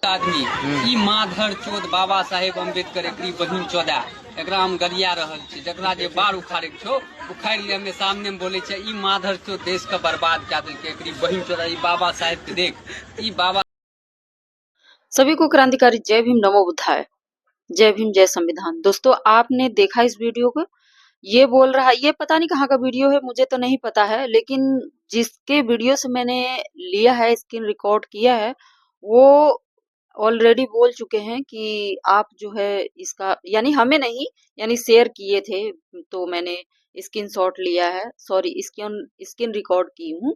आदमी ई माधर चोद बाबा साहेब अम्बेडकर एकरी बहिन चौदा एकरा हम गरिया रहल छी जकरा जे बार उखाड़े छो उखाड़ ले हमें सामने में बोले छे ई माधर चोद देश का बर्बाद कर देलके एकरी बहिन चौदा ई बाबा साहेब के देख ई बाबा। सभी को क्रांतिकारी जय भीम नमो बुद्धाय। जय भीम जय संविधान। दोस्तों आपने देखा इस वीडियो को, ये बोल रहा है, ये पता नहीं कहाँ का वीडियो है, मुझे तो नहीं पता है, लेकिन जिसके वीडियो से मैंने लिया है, स्क्रीन रिकॉर्ड किया है, वो ऑलरेडी बोल चुके हैं कि आप जो है इसका यानी हमें नहीं यानी शेयर किए थे, तो मैंने स्क्रीनशॉट लिया है, सॉरी स्क्रीन रिकॉर्ड की हूँ।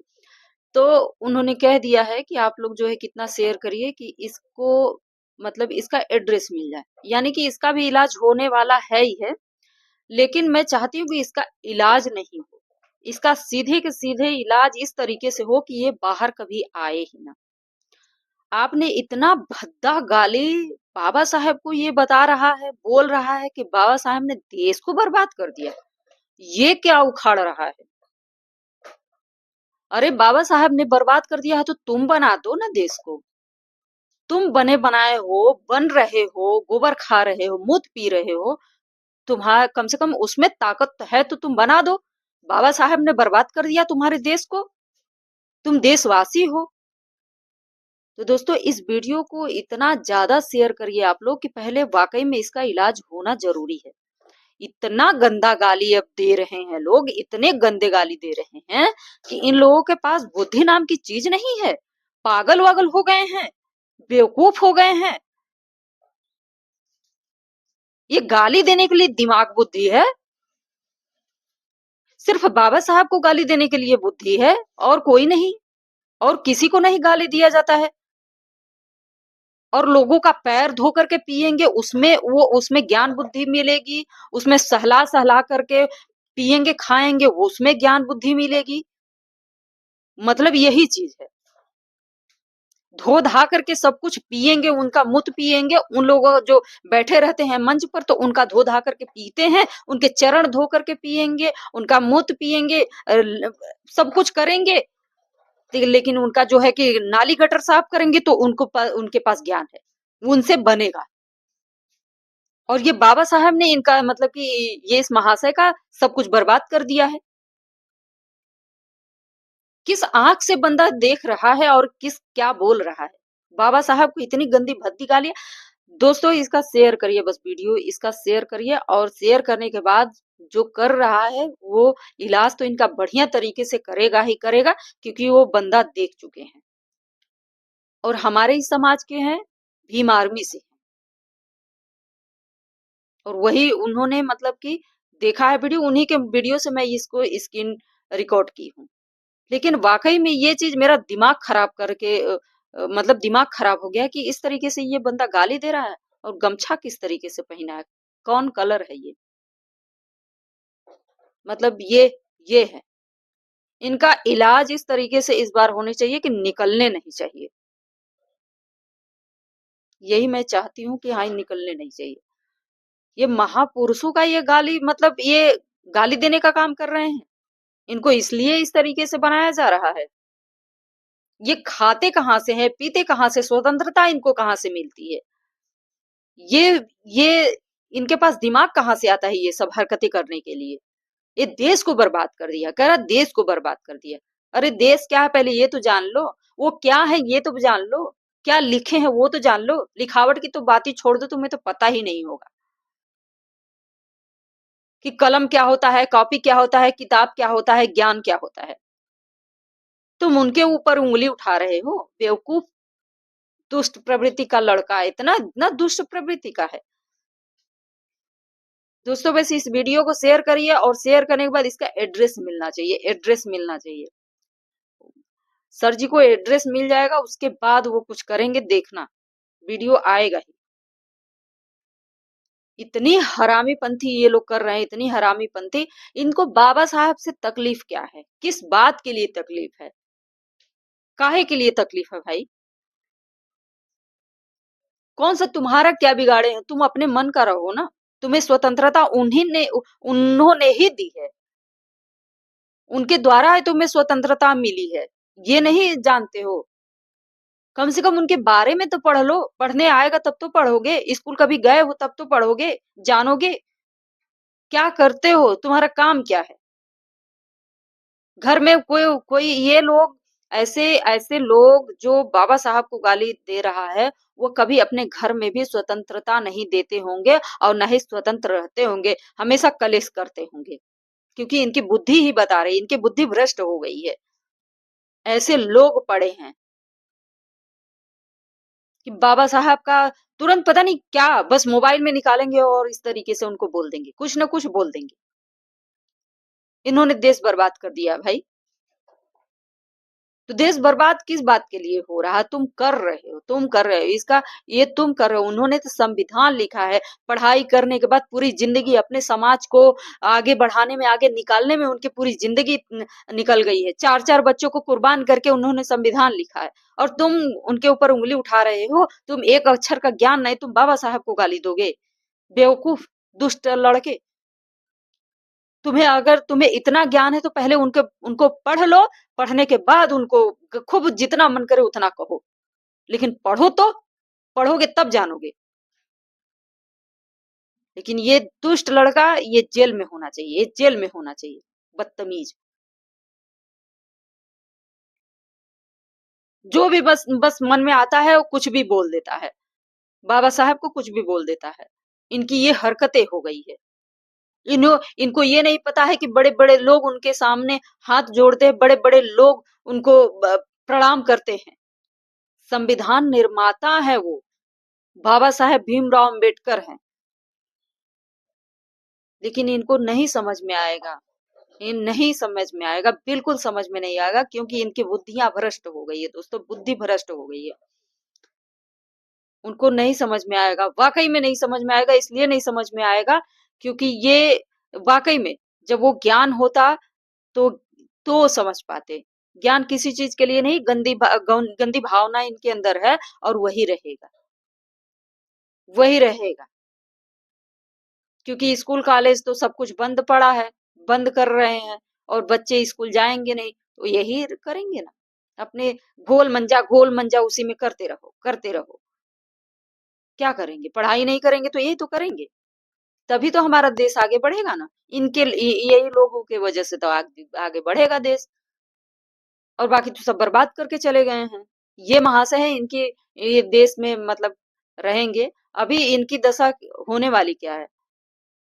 तो उन्होंने कह दिया है कि आप लोग जो है कितना शेयर करिए कि इसको मतलब इसका एड्रेस मिल जाए, यानी कि इसका भी इलाज होने वाला है ही है, लेकिन मैं चाहती हूँ कि इसका इलाज नहीं हो, इसका सीधे के सीधे इलाज इस तरीके से हो कि ये बाहर कभी आए ही ना। आपने इतना भद्दा गाली बाबा साहेब को ये बता रहा है, बोल रहा है कि बाबा साहेब ने देश को बर्बाद कर दिया, ये क्या उखाड़ रहा है? अरे बाबा साहब ने बर्बाद कर दिया है तो तुम बना दो ना देश को। तुम बने बनाए हो, बन रहे हो, गोबर खा रहे हो, मूत पी रहे हो, तुम्हारा कम से कम उसमें ताकत तो है तो तुम बना दो। बाबा साहब ने बर्बाद कर दिया तुम्हारे देश को, तुम देशवासी हो। तो दोस्तों इस वीडियो को इतना ज्यादा शेयर करिए आप लोग कि पहले वाकई में इसका इलाज होना जरूरी है। इतना गंदा गाली अब दे रहे हैं लोग, इतने गंदे गाली दे रहे हैं कि इन लोगों के पास बुद्धि नाम की चीज नहीं है, पागल वागल हो गए हैं, बेवकूफ हो गए हैं। ये गाली देने के लिए दिमाग बुद्धि है, सिर्फ बाबा साहब को गाली देने के लिए बुद्धि है और कोई नहीं, और किसी को नहीं गाली दिया जाता है। और लोगों का पैर धो करके पिएंगे, उसमें ज्ञान बुद्धि मिलेगी, उसमें सहला सहला करके पिएंगे खाएंगे, उसमें ज्ञान बुद्धि मिलेगी। मतलब यही चीज है, धो धा करके सब कुछ पिएंगे, उनका मुत पिएंगे। उन लोगों जो बैठे रहते हैं मंच पर तो उनका धो धा करके पीते हैं, उनके चरण धो करके पिएंगे, उनका मुत पिएंगे, सब कुछ करेंगे, लेकिन उनका जो है कि नाली गटर साफ करेंगे तो उनके पास ज्ञान है, उनसे बनेगा। और ये बाबा साहब ने इनका मतलब कि ये इस महाशय का सब कुछ बर्बाद कर दिया है। किस आंख से बंदा देख रहा है और किस क्या बोल रहा है? बाबा साहब को इतनी गंदी भद्दी गालियां। दोस्तों इसका शेयर करिए, बस वीडियो इसका शेयर करिए, और शेयर करने के बाद जो कर रहा है वो इलाज तो इनका बढ़िया तरीके से करेगा ही करेगा, क्योंकि वो बंदा देख चुके हैं और हमारे ही समाज के हैं, भीम आर्मी से। और वही उन्होंने मतलब कि देखा है वीडियो, उन्हीं के वीडियो से मैं इसको स्क्रीन रिकॉर्ड की हूँ। लेकिन वाकई में ये चीज मेरा दिमाग खराब करके मतलब दिमाग खराब हो गया कि इस तरीके से ये बंदा गाली दे रहा है, और गमछा किस तरीके से पहना है, कौन कलर है ये, मतलब ये है। इनका इलाज इस तरीके से इस बार होनी चाहिए कि निकलने नहीं चाहिए। यही मैं चाहती हूँ कि हाँ निकलने नहीं चाहिए। ये महापुरुषों का ये गाली मतलब ये गाली देने का काम कर रहे हैं, इनको इसलिए इस तरीके से बनाया जा रहा है। ये खाते कहाँ से हैं, पीते कहाँ से, स्वतंत्रता इनको कहाँ से मिलती है? ये इनके पास दिमाग कहाँ से आता है ये सब हरकतें करने के लिए? ये देश को बर्बाद कर दिया, कह रहा देश को बर्बाद कर दिया। अरे देश क्या है पहले ये तो जान लो, वो क्या है ये तो जान लो, क्या लिखे हैं वो तो जान लो। लिखावट की तो बात ही छोड़ दो, तुम्हें तो पता ही नहीं होगा कि कलम क्या होता है, कॉपी क्या होता है, किताब क्या होता है, ज्ञान क्या होता है। तुम उनके ऊपर उंगली उठा रहे हो, बेवकूफ, दुष्ट प्रवृत्ति का लड़का, इतना इतना दुष्ट प्रवृत्ति का है। दोस्तों बस इस वीडियो को शेयर करिए, और शेयर करने के बाद इसका एड्रेस मिलना चाहिए, एड्रेस मिलना चाहिए। सर जी को एड्रेस मिल जाएगा, उसके बाद वो कुछ करेंगे, देखना वीडियो आएगा ही। इतनी हरामीपंथी ये लोग कर रहे हैं, इतनी हरामीपंथी। इनको बाबा साहब से तकलीफ क्या है, किस बात के लिए तकलीफ है, काहे के लिए तकलीफ है भाई? कौन सा तुम्हारा क्या बिगाड़े हैं? तुम अपने मन का रहो ना, तुम्हें स्वतंत्रता उन्होंने ही दी है, उनके द्वारा है तुम्हें स्वतंत्रता मिली है, ये नहीं जानते हो? कम से कम उनके बारे में तो पढ़ लो। पढ़ने आएगा तब तो पढ़ोगे, स्कूल कभी गए हो तब तो पढ़ोगे, जानोगे। क्या करते हो, तुम्हारा काम क्या है? घर में कोई कोई ये लोग, ऐसे ऐसे लोग जो बाबा साहब को गाली दे रहा है, वो कभी अपने घर में भी स्वतंत्रता नहीं देते होंगे और न ही स्वतंत्र रहते होंगे, हमेशा कलेश करते होंगे, क्योंकि इनकी बुद्धि ही बता रही, इनकी बुद्धि भ्रष्ट हो गई है। ऐसे लोग पड़े हैं कि बाबा साहब का तुरंत पता नहीं क्या बस मोबाइल में निकालेंगे और इस तरीके से उनको बोल देंगे, कुछ ना कुछ बोल देंगे। इन्होंने देश बर्बाद कर दिया भाई। तो देश बर्बाद किस बात के लिए हो रहा है? तुम कर रहे हो, तुम कर रहे हो इसका, ये तुम कर रहे हो। उन्होंने तो संविधान लिखा है, पढ़ाई करने के बाद पूरी जिंदगी अपने समाज को आगे बढ़ाने में, आगे निकालने में उनकी पूरी जिंदगी निकल गई है। 4-4 बच्चों को कुर्बान करके उन्होंने संविधान लिखा है, और तुम उनके ऊपर उंगली उठा रहे हो। तुम एक अक्षर का ज्ञान नहीं, तुम बाबा साहब को गाली दोगे? बेवकूफ, दुष्ट लड़के। तुम्हें अगर तुम्हें इतना ज्ञान है तो पहले उनको पढ़ लो, पढ़ने के बाद उनको खूब जितना मन करे उतना कहो, लेकिन पढ़ो तो, पढ़ोगे तब जानोगे। लेकिन ये दुष्ट लड़का, ये जेल में होना चाहिए, ये जेल में होना चाहिए, बदतमीज। जो भी बस बस मन में आता है वो कुछ भी बोल देता है, बाबा साहब को कुछ भी बोल देता है। इनकी ये हरकतें हो गई है। इनको ये नहीं पता है कि बड़े बड़े लोग उनके सामने हाथ जोड़ते हैं, बड़े बड़े लोग उनको प्रणाम करते हैं। संविधान निर्माता है वो, बाबा साहेब भीमराव अंबेडकर हैं। लेकिन इनको नहीं समझ में आएगा, ये नहीं समझ में आएगा, बिल्कुल समझ में नहीं आएगा, क्योंकि इनकी बुद्धियां भ्रष्ट हो गई है दोस्तों, बुद्धि भ्रष्ट हो गई है। उनको नहीं समझ में आएगा, वाकई में नहीं समझ में आएगा। इसलिए नहीं समझ में आएगा क्योंकि ये वाकई में जब वो ज्ञान होता तो समझ पाते। ज्ञान किसी चीज के लिए नहीं, गंदी भावना इनके अंदर है, और वही रहेगा, वही रहेगा। क्योंकि स्कूल कॉलेज तो सब कुछ बंद पड़ा है, बंद कर रहे हैं, और बच्चे स्कूल जाएंगे नहीं तो यही करेंगे ना, अपने गोल मंजा उसी में करते रहो, करते रहो। क्या करेंगे? पढ़ाई नहीं करेंगे तो यही तो करेंगे, तभी तो हमारा देश आगे बढ़ेगा ना। यही लोगों के वजह से तो आगे आगे बढ़ेगा देश, और बाकी तो सब बर्बाद करके चले गए हैं। ये महाशय है इनकी, ये देश में मतलब रहेंगे। अभी इनकी दशा होने वाली क्या है?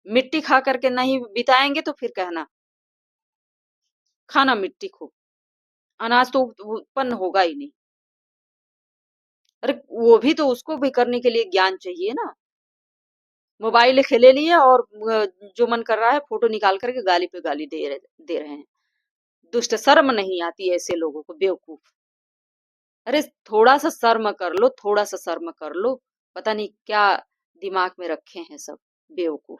मिट्टी खा करके नहीं बिताएंगे तो फिर कहना, खाना मिट्टी खूब, अनाज तो उत्पन्न होगा ही नहीं। अरे वो भी तो, उसको भी करने के लिए ज्ञान चाहिए ना। मोबाइल ले लिए और जो मन कर रहा है फोटो निकाल करके गाली पे गाली दे रहे हैं। दुष्ट, शर्म नहीं आती ऐसे लोगों को, बेवकूफ। अरे थोड़ा सा शर्म कर लो, थोड़ा सा शर्म कर लो। पता नहीं क्या दिमाग में रखे हैं सब, बेवकूफ।